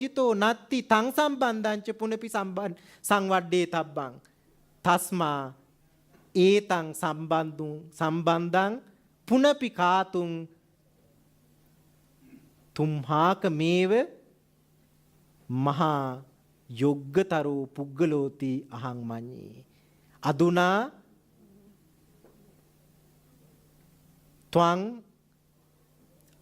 Yito natti tang sambandancha punapi sangwadde tabbang. Tasma etang sambandang punapi katung tumhaka meva maha yoggataru puggaloti ahang manyi. Aduna twang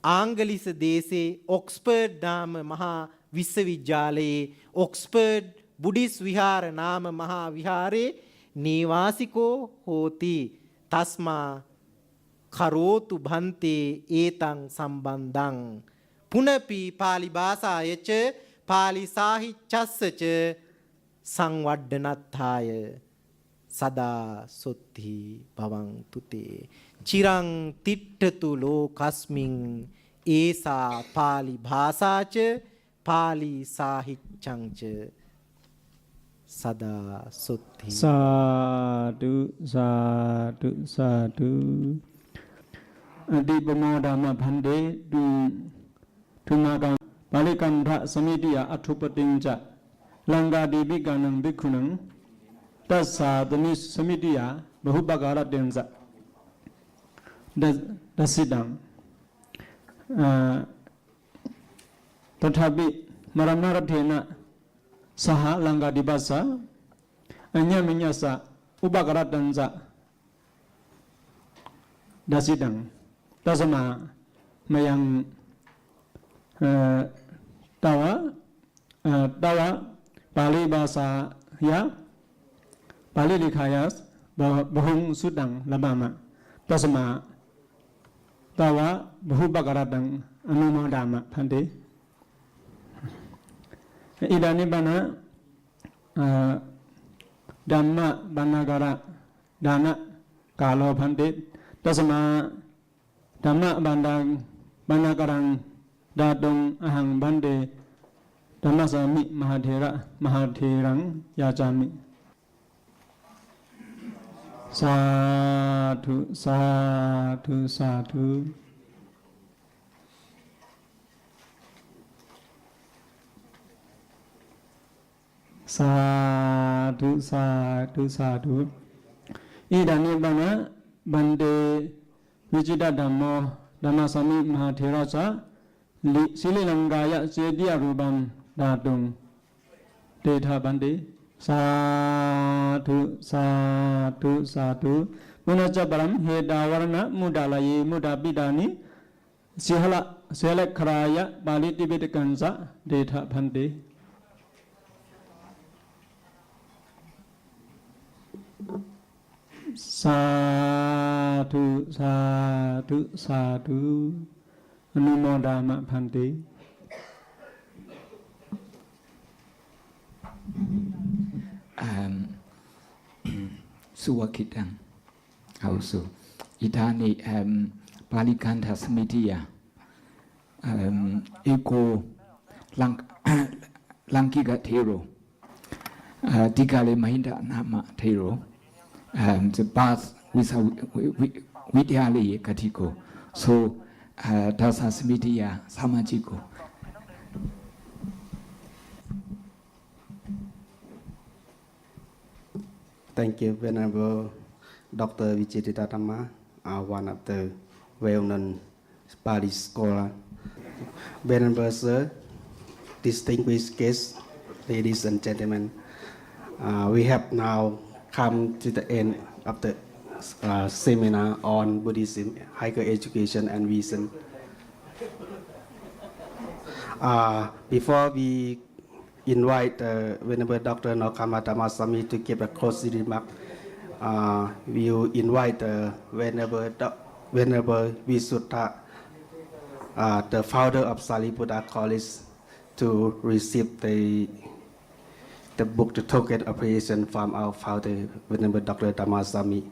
ආංගලිස දේශේ Oxford නාම මහා විශ්වවිද්‍යාලයේ Oxford බුඩිස් විහාර නාම මහා විහාරේ නීවාසිකෝ හෝති තස්මා කරෝතු භන්තේ ඒතං සම්බන්ධං පුනපි පාලි භාෂායච පාලි සාහිච්ඡස්සච සංවඩ්ඩනත්ථාය සදා සොත්ති භවං තුතේ චිරං තිට්ඨතු ලෝකස්මින් ඒසා පාලි භාෂාච පාලි සාහිච්ඡංච සදා සොත්ති සාදු සාදු සාදු අදිපමෝ ධම්ම භන්දේ තුමාගං පාලිකන්ධ සමිතිය අතුපතිංච ලංගා දීපිකණං බික්ඛුණං තස්සාදනි සමිතිය බහුබගාරද්දෙන්ස දසිදං තථාපි මරණරඨේන සහ ලංගා දිබස අඤ්ඤමඤ්ඤස උපගරද්දන්ස දසිදං තසම මයං තව පාලි භාෂාය පාලි ලිඛායස් බහුං සුදං ලබාම තසම තව බහුබගරදං අනුමෝදාම හන්දේ ඉදානි බන ධම්ම බන්නගර දාන කාලෝ හන්දේ තසම ධම්ම බන්නගරං දාඩොං අහං බන්දේ ධම්මසාමි මහාථේරං යාචාමි සාදු සාදු සාදු සාදු සාදු සාදු ඊදනි බන බන්දේ විචිත ධම්මෝ ධම්මසාමි මහාථේරස සිලි ලංගාය සේදිය රූපං දාතුං දේඨා බන්දේ සාදු සාදු සාදු මනච බරම් හේදාවරණ මුඩාලයේ මුඩාපිදානි සිහල khරාය පාලි ටිබෙටකංස දේඨා බන්දේ සාදු සාදු සාදු අනුමෝදාම භන්තේ suwakitang also itani palikantha samitiya eko langkiga thero dikale mahinda nama thero the path vidyali katiko so dasa samitiya samajiko. Thank you, Venerable Dr. Vichitita Dhamma, one of the well-known Pali scholars. Venerable Sir, distinguished guests, ladies and gentlemen, we have now come to the end of the seminar on Buddhism, higher education and vision. Before we invite Venerable Dr. Nokama Dhammasami to give a closing remark, we will invite Venerable Visuddha, the founder of Sariputta College, to receive the book, the token appreciation from our founder, Venerable Dr. Dhammasami.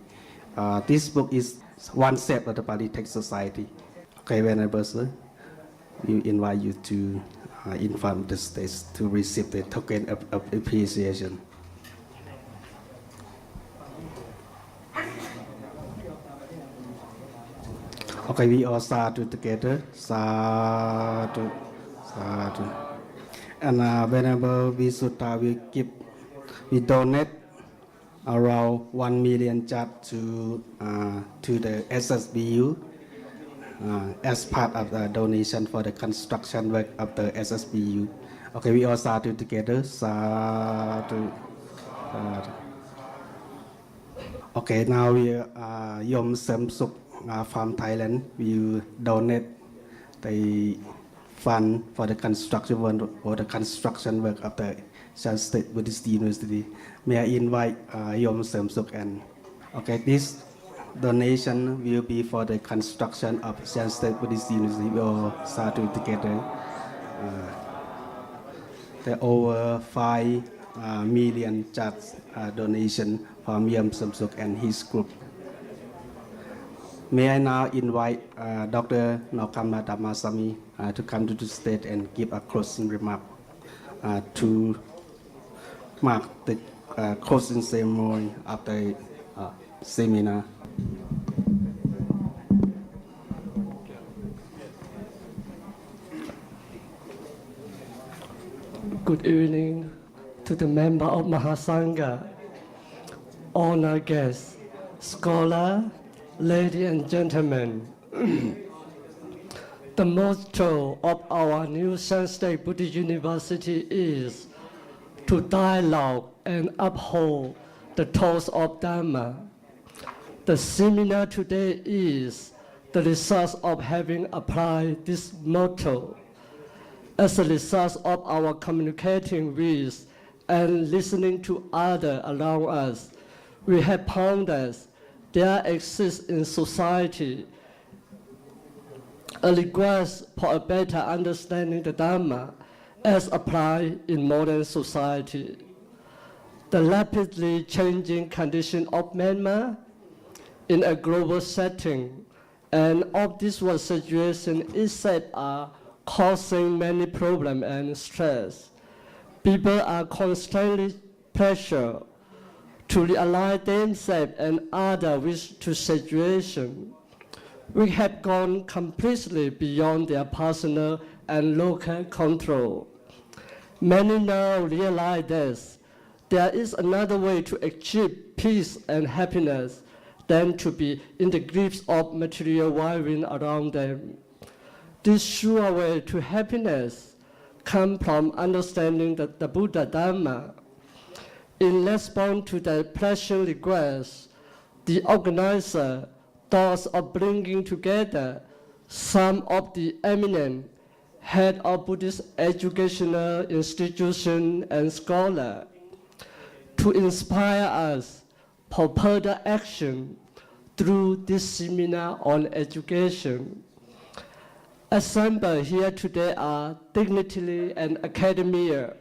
This book is one step of the Pali Text Society. Okay, Venerable Sir, we invite you to inform the stage to receive the token of appreciation. Okay, we all sadhu together. Sadhu, sadhu. And whenever we Sutta, we donate around 1 million jat to the SSBU as part of the donation for the construction work of the SSBU. Okay, we all sadhu together. Sadhu. Okay, now we Yom Samsuk from Thailand will donate the fund for the construction work of the Shan State Buddhist University. May I invite Yom Samsuk and okay, this donation will be for the construction of Shan State Buddhist University. We all sadhu together. The over 5 million jat donation from Yom Samsuk and his group. May I now invite Dr. Nokama Dhammasami to come to the stage and give a closing remark to mark the closing ceremony of the seminar. Good evening to the member of Mahasangha, honored guests, scholar, ladies and gentlemen. The motto of our new Shan State Buddhist University is to dialogue and uphold the thoughts of Dhamma. The seminar today is the result of having applied this motto. As a result of our communicating with and listening to others around us, we have found that there exists in society a request for a better understanding the Dhamma as applied in modern society. The rapidly changing condition of Myanmar in a global setting and of this world situation itself are causing many problems and stress. People are constantly pressured to realize themselves and others with to situation. We have gone completely beyond their personal and local control. Many now realize that there is another way to achieve peace and happiness than to be in the grips of material whirlwind around them. This sure way to happiness comes from understanding the Buddha Dhamma. In response to the pleasant request, the organizer thought of bringing together some of the eminent head of Buddhist educational institutions and scholars to inspire us for further action through this seminar on education. Assembled here today are dignitary and academia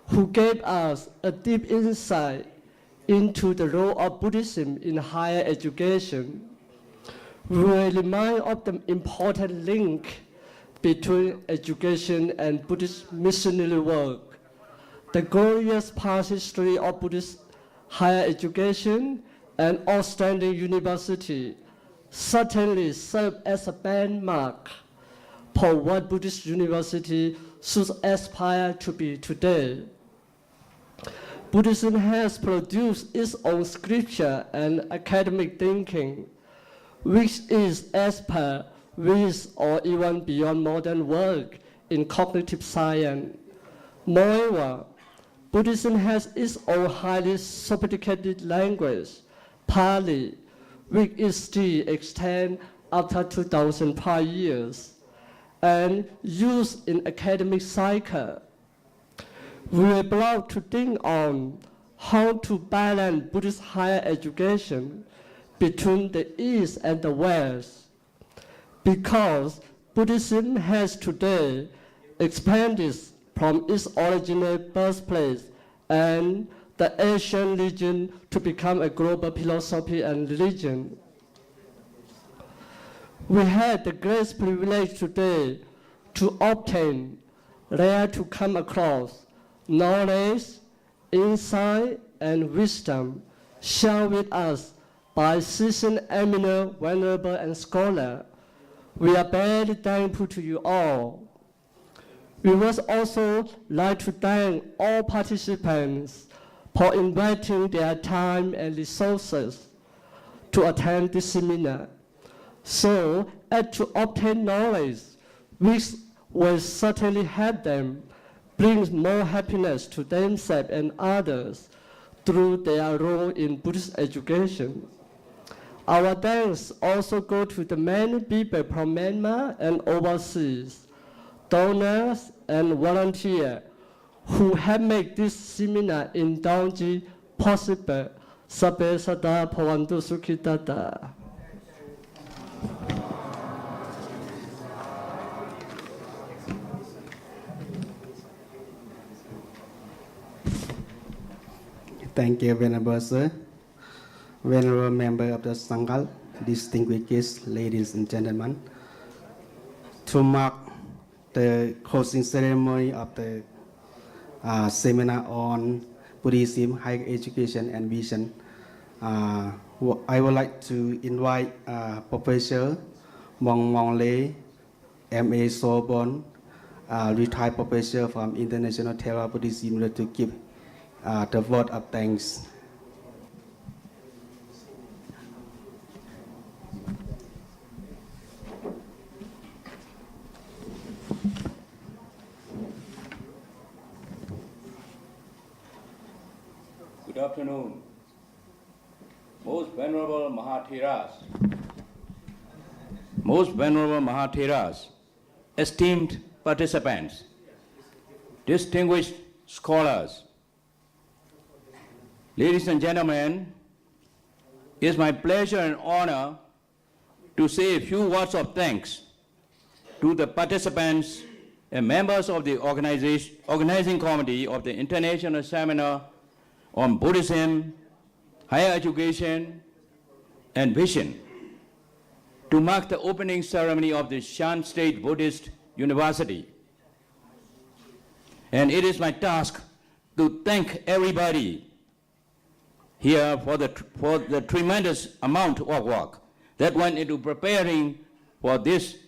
who gave us a deep insight into the role of Buddhism in higher education. We will remind of the important link between education and Buddhist missionary work. The glorious past history of Buddhist higher education and outstanding university certainly serve as a benchmark for what Buddhist university should aspire to be today. Buddhism has produced its own scripture and academic thinking, which is as per with or even beyond modern work in cognitive science. Moreover, Buddhism has its own highly sophisticated language, Pali, which is still extant after 2,005 years, and used in academic cycle. We are brought to think on how to balance Buddhist higher education between the East and the West, because Buddhism has today expanded from its original birthplace and the Asian region to become a global philosophy and religion. We had the great privilege today to obtain, rare to come across, knowledge, insight, and wisdom shared with us by seasoned eminent, venerable, and scholar. We are very thankful to you all. We would also like to thank all participants for inviting their time and resources to attend this seminar, so as to obtain knowledge which will certainly help them bring more happiness to themselves and others through their role in Buddhist education. Our thanks also go to the many people from Myanmar and overseas, donors and volunteers who have made this seminar in Taunggyi possible. Sabbe Sada Bhavantu Sukhitata. Thank you, Venerable Sir. Venerable member of the Sangha, distinguished guests, ladies and gentlemen. To mark the closing ceremony of the seminar on Buddhism, higher education and vision, I would like to invite Professor Mong Mong Le, M.A. Sorbonne, retired professor from International Theravada Buddhist University, to give the vote of thanks. Good afternoon, most venerable Mahatheras, esteemed participants, distinguished scholars. Ladies and gentlemen, it is my pleasure and honor to say a few words of thanks to the participants and members of the organizing committee of the International Seminar on Buddhism, Higher Education and Vision, to mark the opening ceremony of the Shan State Buddhist University. And it is my task to thank everybody here for the tremendous amount of work that went into preparing for this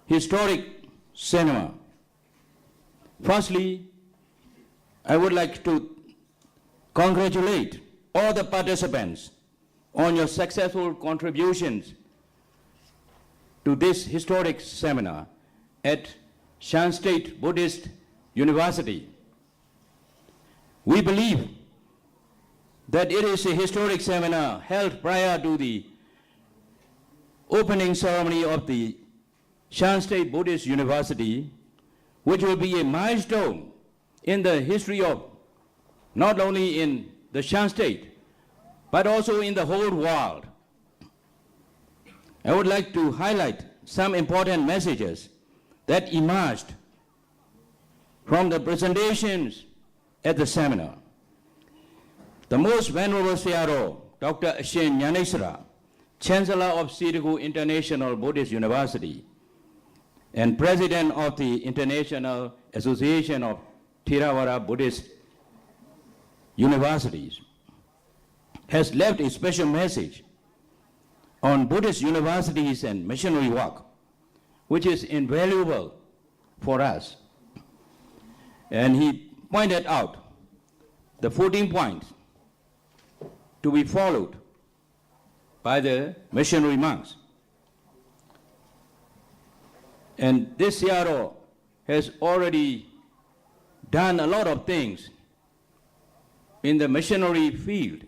historic seminar. Firstly, I would like to congratulate all the participants on your successful contributions to this historic seminar at Shan State Buddhist University. We believe that it is a historic seminar held prior to the opening ceremony of the Shan State Buddhist University, which will be a milestone in the history of not only in the Shan State, but also in the whole world. I would like to highlight some important messages that emerged from the presentations at the seminar. The most venerable CRO, Dr. Ashin Nyanesara, Chancellor of Sitagu International Buddhist University and President of the International Association of Theravada Buddhist Universities, has left a special message on Buddhist universities and missionary work, which is invaluable for us. And he pointed out the 14 points to be followed by the missionary monks. And this CRO has already done a lot of things in the missionary field,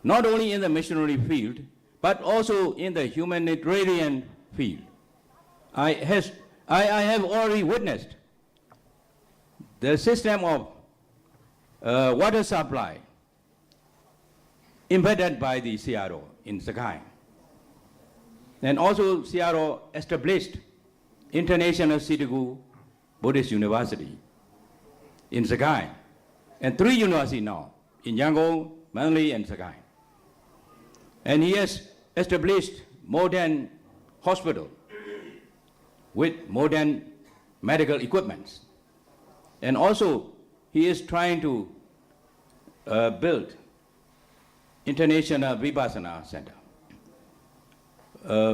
not only in the missionary field, but also in the humanitarian field. I have already witnessed the system of water supply embedded by the CRO in Sakai. And also CRO established International Sitagu Buddhist University in Sakai, and 3 universities now, in Yangon, Manly, and Sakai. And he has established modern hospital with modern medical equipments. And also, he is trying to build International Vipassana Center.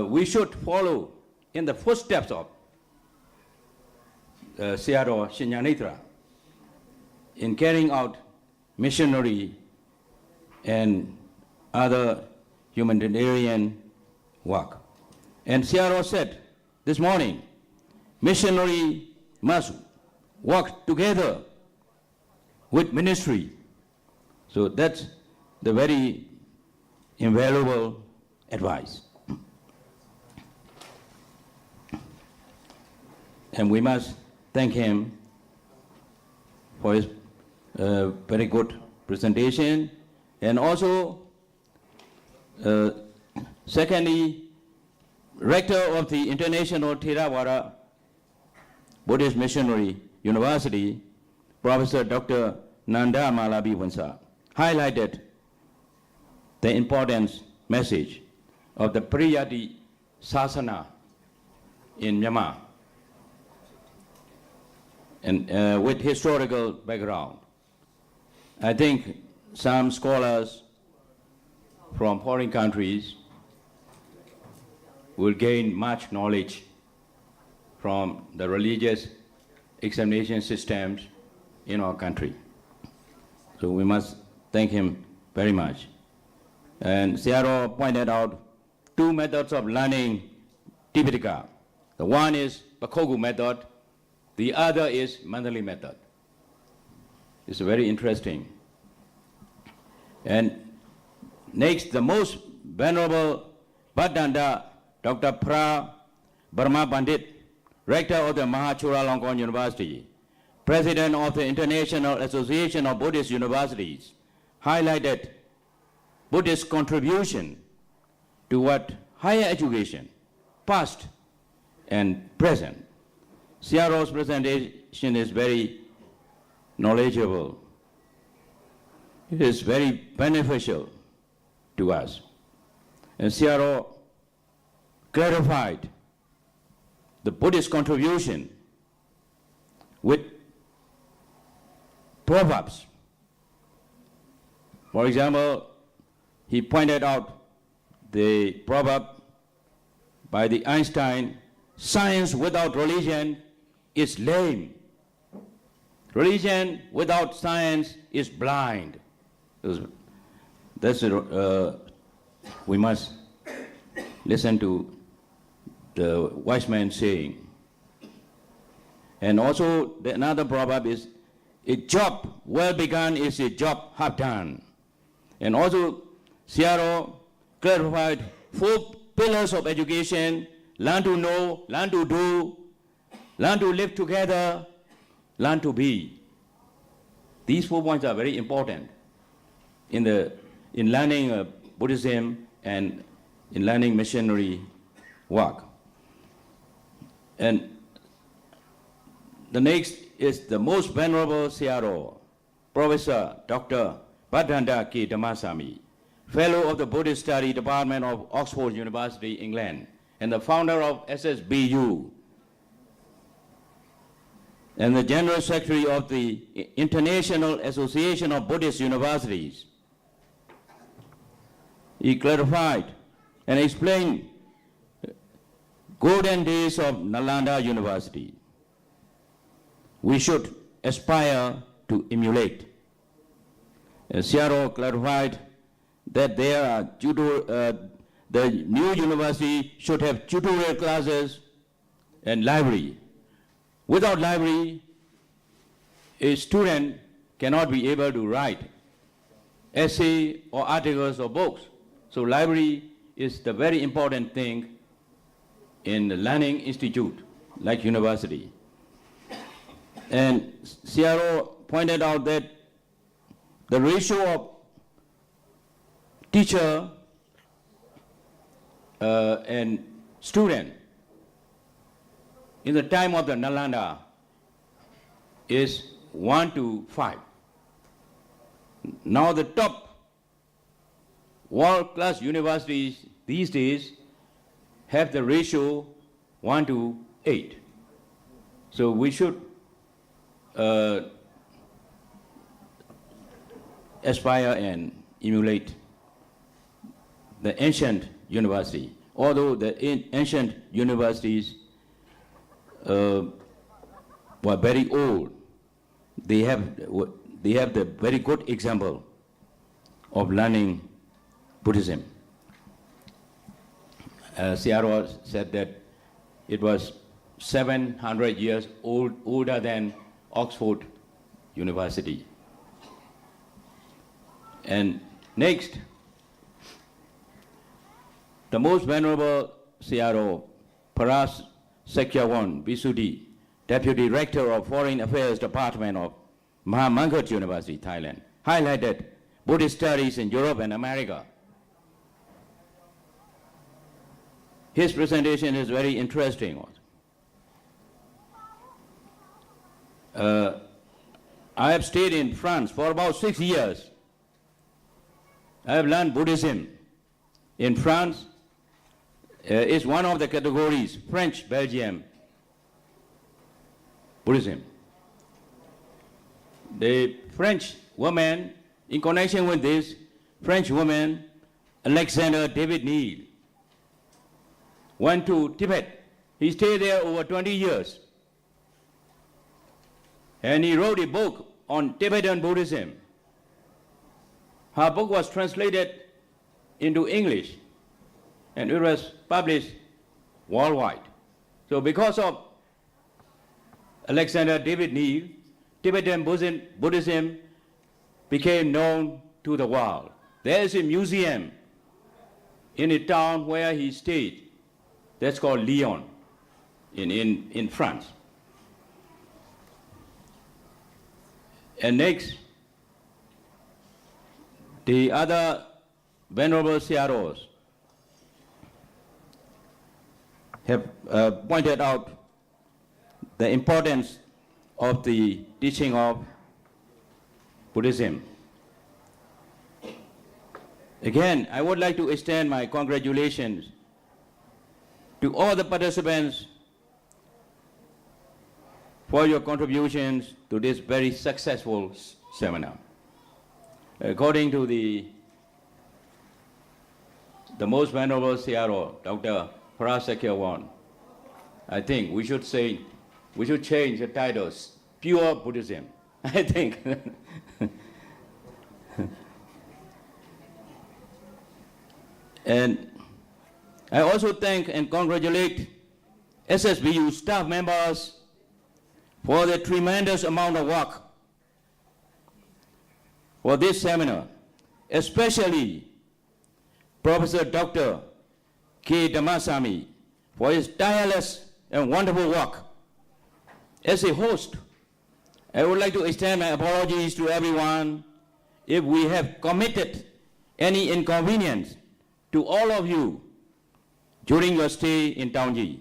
We should follow in the footsteps of Seattle Shinyanitra in carrying out missionary and other humanitarian work. And Seattle said this morning, missionary must work together with ministry. So that's the very invaluable advice. And we must thank him for his very good presentation. And also, secondly, Rector of the International Theravada Buddhist Missionary University, Professor Dr. Nanda Malabi Wansa, highlighted the important message of the Priyati Sasana in Myanmar, and with historical background. I think some scholars from foreign countries will gain much knowledge from the religious examination systems in our country. So we must thank him very much. And Seattle pointed out two methods of learning Tipitaka. The one is Pakogu method, the other is Mandali method. It's very interesting. And next, the most venerable Bhattanda, Dr. Pra Burma Pandit, Rector of the Mahachulalongkorn University, President of the International Association of Buddhist Universities, highlighted Buddhist contribution toward higher education, past and present. Seattle's presentation is very knowledgeable. It is very beneficial to us. And Seattle clarified the Buddhist contribution with proverbs. For example, he pointed out the proverb by the Einstein, science without religion is lame. Religion without science is blind. That's we must listen to the wise man saying. And also another proverb is, a job well begun is a job half done. And also Seattle clarified 4 pillars of education: learn to know, learn to do, learn to live together, learn to be. These 4 points are very important in learning Buddhism and in learning missionary work. And the next is the most venerable Seattle, Professor Dr. Bhattanda K. Dhammasami, Fellow of the Buddhist Study Department of Oxford University, England, and the founder of SSBU, and the General Secretary of the International Association of Buddhist Universities. He clarified and explained golden days of Nalanda University. We should aspire to emulate. Seattle clarified that there are the new university should have tutorial classes and library. Without library, a student cannot be able to write essay or articles or books. So library is the very important thing in the learning institute like university. And Seattle pointed out that the ratio of teacher and student in the time of the Nalanda is 1 to 5. Now the top world-class universities these days have the ratio 1 to 8. So we should aspire and emulate the ancient university. Although the ancient universities were very old. They have the very good example of learning Buddhism. Siaro said that it was 700 years older than Oxford University. And next, the most venerable Siaro, Paras Sekyawan Visuddhi, Deputy Rector of Foreign Affairs Department of Mahamangkut University, Thailand, highlighted Buddhist studies in Europe and America. His presentation is very interesting. I have stayed in France for about 6 years. I have learned Buddhism. In France, is one of the categories, French, Belgium, Buddhism. The French woman, in connection with this, French woman, Alexander David Neil, went to Tibet. He stayed there over 20 years. And he wrote a book on Tibetan Buddhism. Her book was translated into English, and it was published worldwide. So because of Alexander David Neil, Tibetan Buddhism became known to the world. There is a museum in a town where he stayed. That's called Lyon in France. And next, the other venerable Siaros have pointed out the importance of the teaching of Buddhism. Again, I would like to extend my congratulations to all the participants for your contributions to this very successful seminar. According to the most venerable CRO, Dr. Parasekyawan, I think we should change the titles, Pure Buddhism, I think. And I also thank and congratulate SSBU staff members for the tremendous amount of work for this seminar, especially Professor Dr. K. Dhammasami for his tireless and wonderful work. As a host, I would like to extend my apologies to everyone if we have committed any inconvenience to all of you during your stay in Taunggyi.